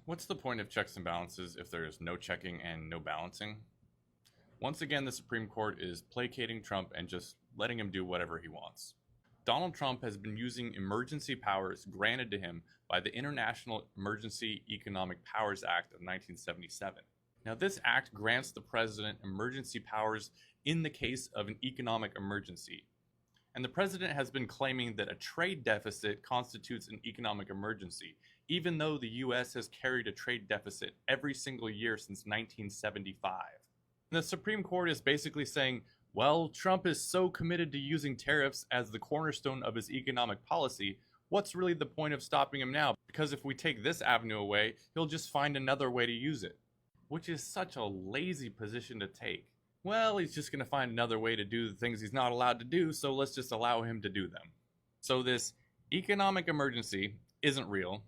What's the point of checks and balances if there is no checking and no balancing? Once again, the Supreme Court is placating Trump and just letting him do whatever he wants. Donald Trump has been using emergency powers granted to him by the International Emergency Economic Powers Act of 1977. Now, this act grants the president emergency powers in the case of an economic emergency. And the president has been claiming that a trade deficit constitutes an economic emergency, even though the US has carried a trade deficit every single year since 1975. And the Supreme Court is basically saying, well, Trump is so committed to using tariffs as the cornerstone of his economic policy, what's really the point of stopping him now? Because if we take this avenue away, he'll just find another way to use it. Which is such a lazy position to take. Well, he's just going to find another way to do the things he's not allowed to do, so let's just allow him to do them. So this economic emergency isn't real.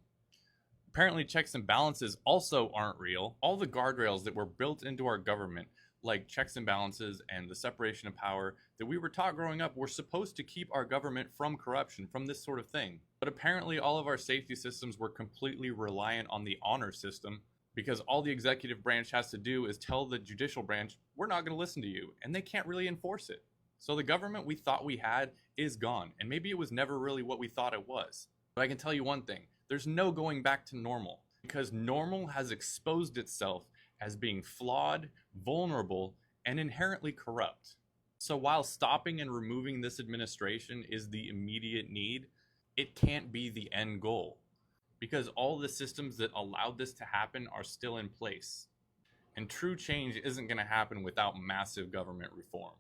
Apparently checks and balances also aren't real. All the guardrails that were built into our government, like checks and balances and the separation of power that we were taught growing up, were supposed to keep our government from corruption, from this sort of thing. But apparently all of our safety systems were completely reliant on the honor system, because all the executive branch has to do is tell the judicial branch, we're not going to listen to you, and they can't really enforce it. So the government we thought we had is gone, and maybe it was never really what we thought it was. But I can tell you one thing, there's no going back to normal, because normal has exposed itself as being flawed, vulnerable, and inherently corrupt. So while stopping and removing this administration is the immediate need, it can't be the end goal, because all the systems that allowed this to happen are still in place. And true change isn't going to happen without massive government reform.